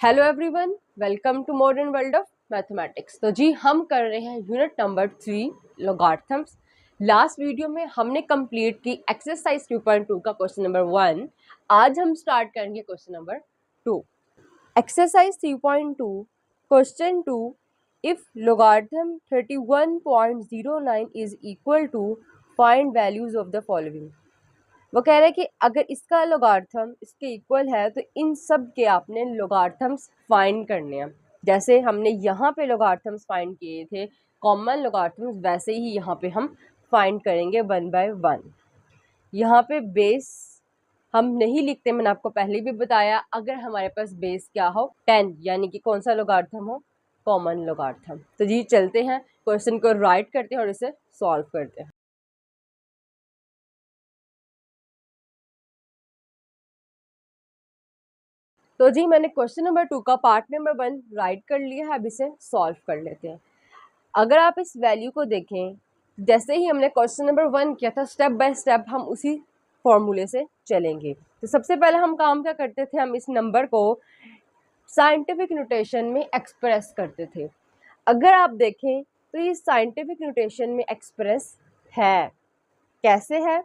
Hello everyone, welcome to modern world of mathematics. तो जी हम कर रहे हैं unit number 3 logarithms. Last video में हमने कंप्लीट की एक्सरसाइज 2.2 का क्वेश्चन नंबर 1। आज हम स्टार्ट करेंगे question number 2। Exercise 3.2 question 2, if logarithm 31.09 is equal to find values of the following. वो कह रहे हैं कि अगर इसका लॉगरिथम इसके इक्वल है तो इन सब के आपने लॉगरिथम्स फाइंड करने हैं। जैसे हमने यहाँ पे लॉगरिथम्स फाइंड किए थे कॉमन लॉगरिथम्स, वैसे ही यहाँ पे हम फाइंड करेंगे 1 बाय 1। यहाँ पे बेस हम नहीं लिखते, मैंने आपको पहले भी बताया। अगर हमारे पास बेस क्या हो 10, यानी कि कौन सा लॉगरिथम हो, कॉमन लॉगरिथम। तो जी चलते हैं, क्वेश्चन को राइट करते हैं और इसे सॉल्व करते हैं। तो जी मैंने क्वेश्चन नंबर 2 का पार्ट नंबर 1 राइट कर लिया है। अब इसे सॉल्व कर लेते हैं। अगर आप इस वैल्यू को देखें, जैसे ही हमने क्वेश्चन नंबर 1 किया था, स्टेप बाय स्टेप हम उसी फॉर्मूले से चलेंगे। तो सबसे पहले हम काम क्या करते थे, हम इस नंबर को साइंटिफिक नोटेशन में एक्सप्रेस करते थे। अगर आप देखें तो ये साइंटिफिक नोटेशन में एक्सप्रेस है। कैसे है?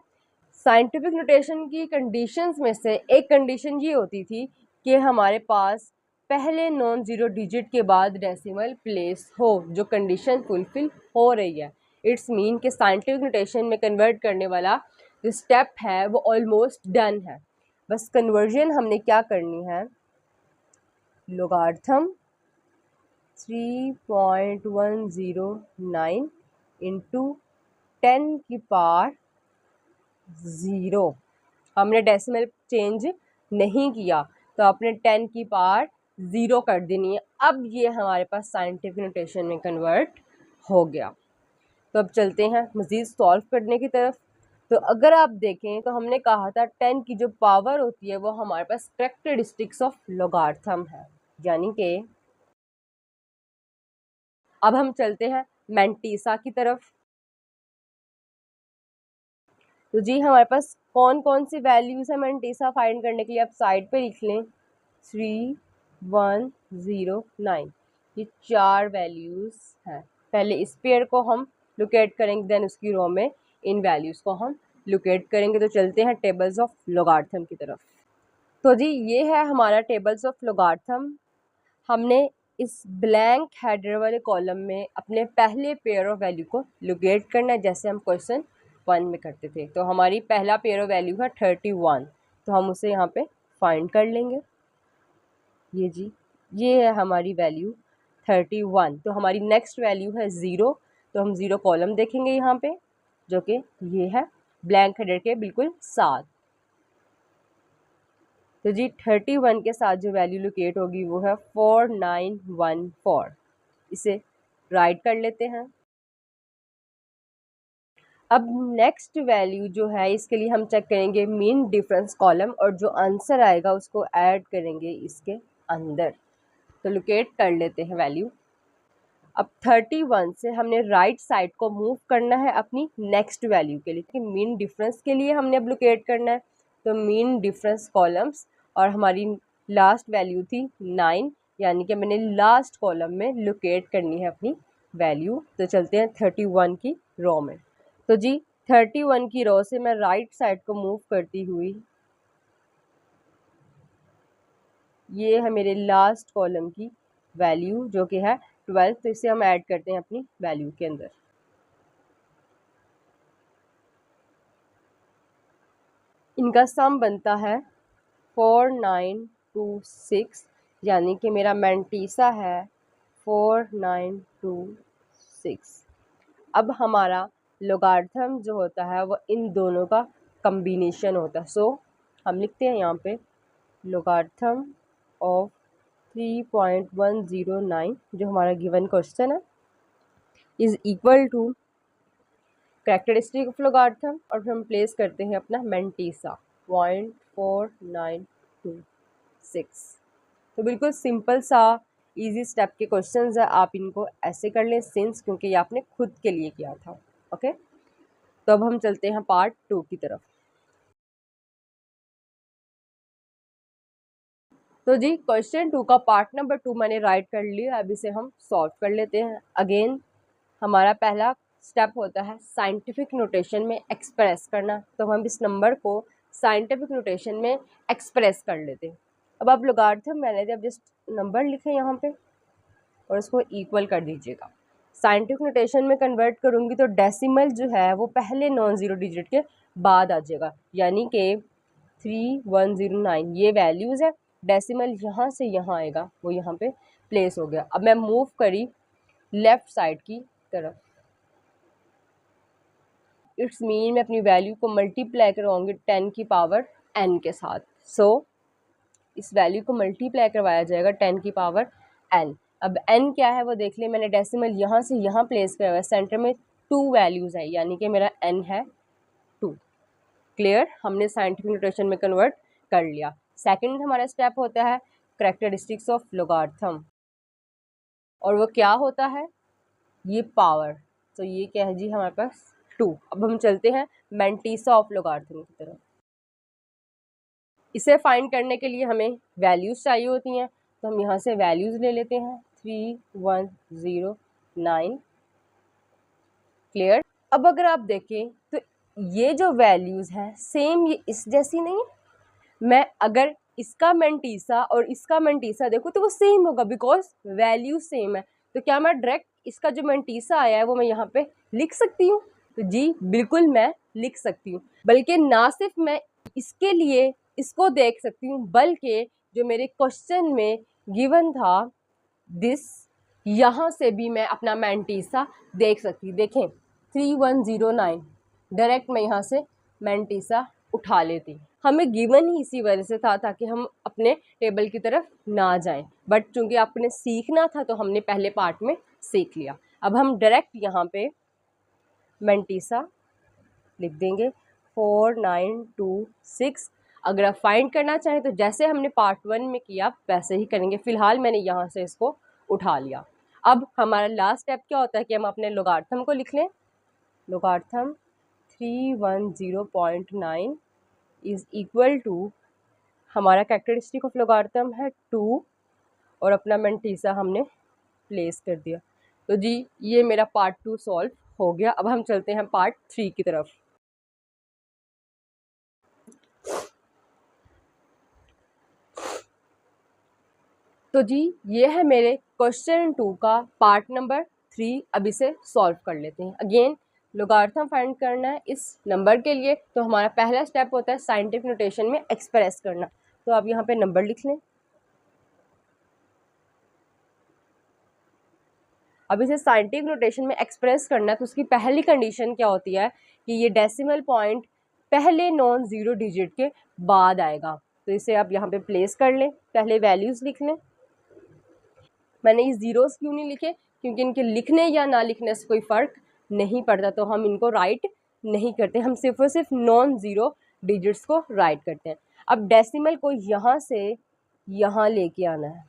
साइंटिफिक नोटेशन की कंडीशंस में से एक कंडीशन ये होती थी कि हमारे पास पहले नॉन जीरो डिजिट के बाद डेसिमल प्लेस हो। जो कंडीशन फुलफिल हो रही है, इट्स मीन कि साइंटिफिक नोटेशन में कन्वर्ट करने वाला जो स्टेप है वो ऑलमोस्ट डन है। बस कन्वर्जन हमने क्या करनी है, लॉगरिथम 3.109 इंटू 10 की पावर 0। हमने डेसिमल चेंज नहीं किया तो आपने 10 की पावर 0 कर देनी है। अब ये हमारे पास साइंटिफिक नोटेशन में कन्वर्ट हो गया। तो अब चलते हैं मज़ीद सॉल्व करने की तरफ। तो अगर आप देखें तो हमने कहा था 10 की जो पावर होती है वो हमारे पास कैरेक्टरिस्टिक्स ऑफ लॉगरिथम है, यानी कि अब हम चलते हैं मैंटीसा की तरफ। तो जी हमारे पास कौन कौन सी वैल्यूज है मैंटीसा फाइंड करने के लिए, आप साइड पे लिख लें। 3109, ये 4 वैल्यूज हैं। पहले इस पेयर को हम लोकेट करेंगे, देन उसकी रो में इन वैल्यूज को हम लोकेट करेंगे। तो चलते हैं टेबल्स ऑफ लॉगरिथम की तरफ। तो जी ये है हमारा टेबल्स ऑफ लॉगरिथम। हमने इस ब्लैंक हेडर वाले कॉलम में अपने पहले पेयर ऑफ वैल्यू को लोकेट करना है, जैसे हम क्वेश्चन 1 में करते थे। तो हमारी पहला पेयर ऑफ वैल्यू है 31, तो हम उसे यहाँ पे फाइंड कर लेंगे। ये जी ये है हमारी वैल्यू 31। तो हमारी नेक्स्ट वैल्यू है 0, तो हम 0 कॉलम देखेंगे यहाँ पे, जो कि ये है ब्लैंक हेडर के बिल्कुल साथ। तो जी 31 के साथ जो वैल्यू लोकेट होगी वो है 4914। इसे राइट कर लेते हैं। अब नेक्स्ट वैल्यू जो है इसके लिए हम चेक करेंगे मीन डिफरेंस कॉलम, और जो आंसर आएगा उसको ऐड करेंगे इसके अंदर। तो लोकेट कर लेते हैं वैल्यू। अब 31 से हमने राइट साइड को मूव करना है अपनी नेक्स्ट वैल्यू के लिए, कि मीन डिफरेंस के लिए हमने अब लोकेट करना है। तो मीन डिफरेंस कॉलम्स, और हमारी लास्ट वैल्यू थी 9, यानी कि मैंने लास्ट कॉलम में लोकेट करनी है अपनी वैल्यू। तो चलते हैं 31 की रो में। तो जी 31 की रो से मैं राइट साइड को मूव करती हुई, ये है मेरे लास्ट कॉलम की वैल्यू जो कि है 12। तो इसे हम ऐड करते हैं अपनी वैल्यू के अंदर। इनका सम बनता है 4926, यानी कि मेरा मैंटीसा है 4926। अब हमारा लॉगरिथम जो होता है वो इन दोनों का कम्बिनेशन होता है। सो हम लिखते हैं यहाँ पे लॉगरिथम ऑफ 3.109 जो हमारा गिवन क्वेश्चन है is equal to characteristic of logarithm, और फिर हम प्लेस करते हैं अपना मैंटीसा 0.4926। तो बिल्कुल सिंपल सा इजी स्टेप के क्वेश्चंस है, आप इनको ऐसे कर लें सिंस, क्योंकि ये आपने खुद के लिए किया था। ओके, तो अब हम चलते हैं पार्ट 2 की तरफ। तो जी क्वेश्चन 2 का पार्ट नंबर 2 मैंने राइट कर लिया। अब इसे हम सॉल्व कर लेते हैं। अगेन हमारा पहला स्टेप होता है साइंटिफिक नोटेशन में एक्सप्रेस करना, तो हम इस नंबर को साइंटिफिक नोटेशन में एक्सप्रेस कर लेते हैं। अब आप लोगारिथम मैंने अब जस्ट नंबर लिखे यहाँ पे और उसको इक्वल कर दीजिएगा। साइंटिफिक नोटेशन में कन्वर्ट करूँगी तो डेसिमल जो है वो पहले नॉन ज़ीरो डिजिट के बाद आ जाएगा, यानी कि 3109 ये वैल्यूज़ है। डेसिमल यहाँ से यहाँ आएगा, वो यहाँ पे प्लेस हो गया। अब मैं मूव करी लेफ़्ट साइड की तरफ, इट्स मीन मैं अपनी वैल्यू को मल्टीप्लाई करवाऊँगी 10 की पावर n के साथ। सो इस वैल्यू को मल्टीप्लाई करवाया जाएगा 10 की पावर n। अब n क्या है वो देख लें। मैंने डेसिमल यहाँ से यहाँ प्लेस किया हुआ है, सेंटर में 2 वैल्यूज़ है, यानी कि मेरा n है 2। क्लियर, हमने साइंटिफिक नोटेशन में कन्वर्ट कर लिया। सेकंड हमारा स्टेप होता है करैक्टरिस्टिक्स ऑफ लोगारिथम, और वो क्या होता है, ये पावर। तो ये क्या है जी हमारे पास 2। अब हम चलते हैं मैंटीसा ऑफ लोगारिथम की तरफ। इसे फाइंड करने के लिए हमें वैल्यूज़ चाहिए होती हैं, तो हम यहाँ से वैल्यूज़ ले लेते हैं 3109। क्लियर। अब अगर आप देखें तो ये जो वैल्यूज़ हैं सेम ये इस जैसी नहीं है। मैं अगर इसका मैंटीसा और इसका मैंटीसा देखूँ तो वो सेम होगा, बिकॉज वैल्यू सेम है। तो क्या मैं डायरेक्ट इसका जो मैंटीसा आया है वो मैं यहाँ पे लिख सकती हूँ? तो जी बिल्कुल मैं लिख सकती हूँ। बल्कि ना सिर्फ मैं इसके लिए इसको देख सकती हूँ, बल्कि जो मेरे क्वेश्चन में गिवन था दिस, यहाँ से भी मैं अपना मैंटीसा देख सकती। देखें 3109 डायरेक्ट मैं यहाँ से मैंटीसा उठा लेती। हमें गिवन ही इसी वजह से था ताकि हम अपने टेबल की तरफ ना जाएं, बट चूंकि आपने सीखना था तो हमने पहले पार्ट में सीख लिया। अब हम डायरेक्ट यहाँ पे मैंटीसा लिख देंगे 4926। अगर आप फाइंड करना चाहें तो जैसे हमने पार्ट 1 में किया वैसे ही करेंगे। फिलहाल मैंने यहाँ से इसको उठा लिया। अब हमारा लास्ट स्टेप क्या होता है कि हम अपने लोगारिथम को लिख लें। लोगारिथम 310.9 इज इक्वल टू, हमारा कैरेक्टरिस्टिक ऑफ लोगारिथम है 2 और अपना मैंटीसा हमने प्लेस कर दिया। तो जी ये मेरा पार्ट 2 सॉल्व हो गया। अब हम चलते हैं पार्ट 3 की तरफ। तो जी ये है मेरे क्वेश्चन 2 का पार्ट नंबर 3। अब इसे सॉल्व कर लेते हैं। अगेन लोगारिथम फाइंड करना है इस नंबर के लिए, तो हमारा पहला स्टेप होता है साइंटिफिक नोटेशन में एक्सप्रेस करना। तो आप यहाँ पे नंबर लिख लें। अब इसे साइंटिफिक नोटेशन में एक्सप्रेस करना है तो उसकी पहली कंडीशन क्या होती है कि ये डेसिमल पॉइंट पहले नॉन ज़ीरो डिजिट के बाद आएगा। तो इसे आप यहाँ पे प्लेस कर लें। पहले वैल्यूज़ लिख लें। मैंने ये ज़ीरोज़ क्यों नहीं लिखे, क्योंकि इनके लिखने या ना लिखने से कोई फ़र्क नहीं पड़ता, तो हम इनको राइट नहीं करते। हम सिर्फ और सिर्फ नॉन ज़ीरो डिजिट्स को राइट करते हैं। अब डेसिमल को यहाँ से यहाँ लेके आना है,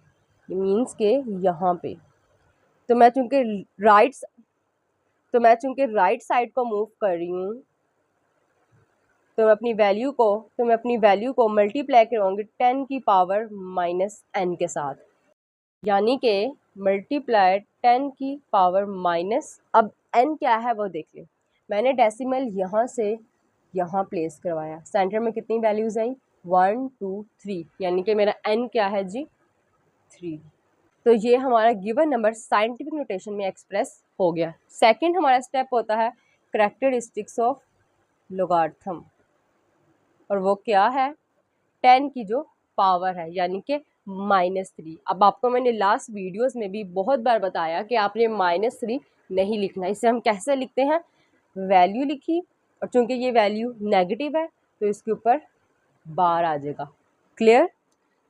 मीन्स के यहाँ पे। तो मैं चूँकि राइट साइड को मूव कर रही हूँ, तो मैं अपनी वैल्यू को मल्टीप्लाई करवाऊँगी 10 की पावर -n के साथ, यानी कि मल्टीप्लाई 10 की पावर माइनस। अब n क्या है वो देख लें। मैंने डेसिमल यहाँ से यहाँ प्लेस करवाया। सेंटर में कितनी वैल्यूज़ आई 1 2 3, यानी कि मेरा n क्या है जी 3। तो ये हमारा गिवन नंबर साइंटिफिक नोटेशन में एक्सप्रेस हो गया। सेकंड हमारा स्टेप होता है करैक्टरिस्टिक्स ऑफ लोगारिथम, और वो क्या है 10 की जो पावर है, यानी कि -3। अब आपको मैंने लास्ट वीडियोस में भी बहुत बार बताया कि आपने -3 नहीं लिखना। इसे हम कैसे लिखते हैं, वैल्यू लिखी और चूंकि ये वैल्यू नेगेटिव है तो इसके ऊपर बार आ जाएगा। क्लियर।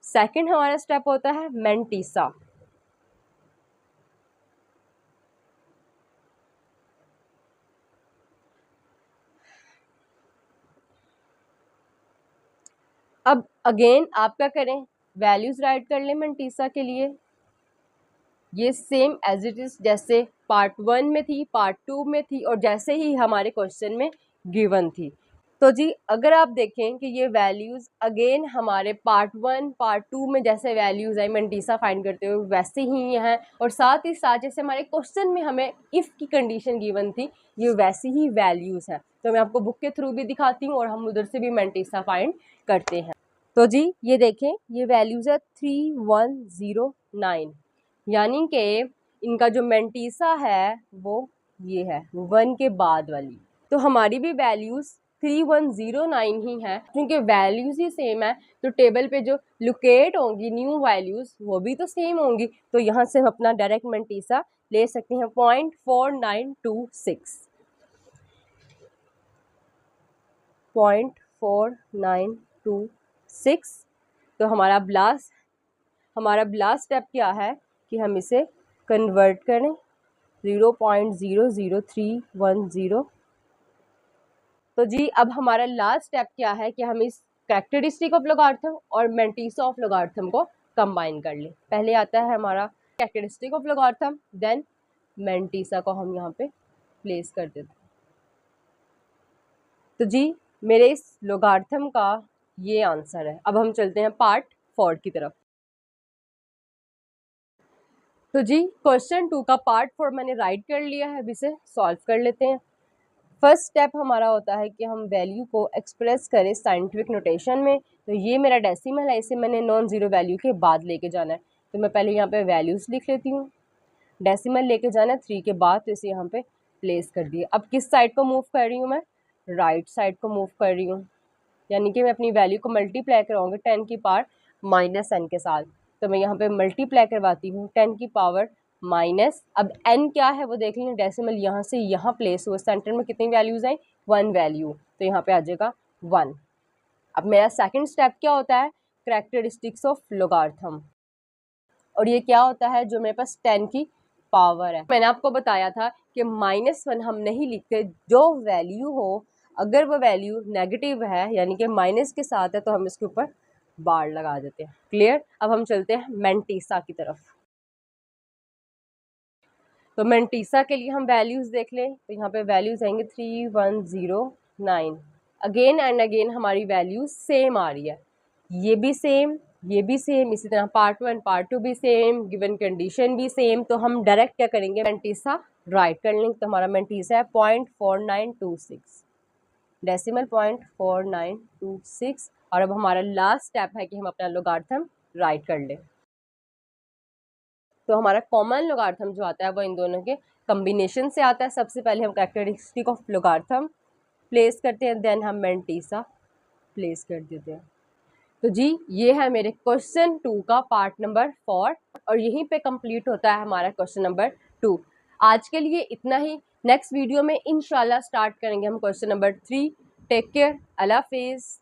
सेकंड हमारा स्टेप होता है मैंटीसा। अब अगेन आप क्या करें, वैल्यूज राइट कर लें मैंटीसा के लिए। ये सेम एज इट इज जैसे पार्ट 1 में थी, पार्ट 2 में थी और जैसे ही हमारे क्वेश्चन में गिवन थी। तो जी अगर आप देखें कि ये वैल्यूज़ अगेन हमारे पार्ट 1 पार्ट 2 में जैसे वैल्यूज़ आई मेंटीसा फाइंड करते हुए वैसे ही हैं, और साथ ही साथ जैसे हमारे क्वेश्चन में हमें इफ़ की कंडीशन गिवन थी, ये वैसी ही वैल्यूज़ हैं। तो मैं आपको बुक के थ्रू भी दिखाती हूँ और हम उधर से भी मेंटीसा फाइंड करते हैं। तो जी ये देखें, ये वैल्यूज़ है 3109, यानी कि इनका जो मेंटीसा है वो ये है 1 के बाद वाली। तो हमारी भी वैल्यूज़ 3109 ही है, क्योंकि वैल्यूज़ ही सेम है तो टेबल पे जो लोकेट होंगी न्यू वैल्यूज़ वो भी तो सेम होंगी। तो यहाँ से हम अपना डायरेक्ट मेंटीसा ले सकते हैं 0.4926 0.4926। तो हमारा लास्ट स्टेप क्या है कि हम इसे कन्वर्ट करें 0.00310। तो जी अब हमारा लास्ट स्टेप क्या है कि हम इस कैरेक्टरिस्टिक ऑफ लॉगरिथम और मेंटीसा ऑफ लॉगरिथम को कंबाइन कर लें। पहले आता है हमारा characteristic of logarithm, then mantissa को हम यहाँ पे प्लेस कर देते हैं। तो जी मेरे इस लॉगरिथम का ये आंसर है। अब हम चलते हैं पार्ट 4 की तरफ। तो जी क्वेश्चन 2 का पार्ट 4 मैंने राइट कर लिया है, अब इसे सॉल्व कर लेते हैं। फर्स्ट स्टेप हमारा होता है कि हम वैल्यू को एक्सप्रेस करें साइंटिफिक नोटेशन में। तो ये मेरा डेसिमल है, इसे मैंने नॉन ज़ीरो वैल्यू के बाद लेके जाना है। तो मैं पहले यहाँ पे वैल्यूज़ लिख लेती हूँ, डेसिमल लेके जाना है 3 के बाद, तो इसे यहाँ पे प्लेस कर दिए। अब किस साइड को मूव कर रही हूँ मैं, राइट साइड को मूव कर रही हूँ, यानी कि मैं अपनी वैल्यू को मल्टीप्लाई कराऊंगी 10 की पावर -n के साथ। तो मैं यहाँ पे मल्टीप्लाई करवाती हूँ 10 की पावर माइनस, अब n क्या है वो देख लें, डेसिमल यहाँ से यहाँ प्लेस हुआ, सेंटर में कितनी वैल्यूज़ आई, 1 वैल्यू, तो यहाँ पे आ जाएगा 1। अब मेरा सेकंड स्टेप क्या होता है, कैरेक्टरिस्टिक्स ऑफ लॉगरिथम, और ये क्या होता है, जो मेरे पास 10 की पावर है। मैंने आपको बताया था कि -1 हम नहीं लिखते, जो वैल्यू हो अगर वो वैल्यू नेगेटिव है यानी कि माइनस के साथ है तो हम इसके ऊपर बार लगा देते हैं। क्लियर। अब हम चलते हैं मेंटीसा की तरफ। तो मेंटीसा के लिए हम वैल्यूज़ देख लें, तो यहाँ पे वैल्यूज़ आएंगे 3109। अगेन एंड अगेन हमारी वैल्यूज सेम आ रही है, ये भी सेम, ये भी सेम, इसी तरह पार्ट 1 पार्ट 2 भी सेम, गिवन कंडीशन भी सेम। तो हम डायरेक्ट क्या करेंगे, मेंटीसा राइट कर लेंगे। तो हमारा मेंटीसा है 0.4926, डेसिमल 0.4926। और अब हमारा लास्ट स्टेप है कि हम अपना लॉगरिथम राइट कर लें। तो हमारा कॉमन लॉगरिथम जो आता है वो इन दोनों के कम्बिनेशन से आता है। सबसे पहले हम कैरेक्टरिस्टिक ऑफ लॉगरिथम प्लेस करते हैं, देन हम मेंटीसा प्लेस कर देते हैं। तो जी ये है मेरे क्वेश्चन 2 का पार्ट नंबर 4, और यहीं पे कंप्लीट होता है हमारा क्वेश्चन नंबर 2। आज के लिए इतना ही, नेक्स्ट वीडियो में इंशाल्लाह स्टार्ट करेंगे हम क्वेश्चन नंबर 3। टेक केयर, अल्लाह हाफिज़।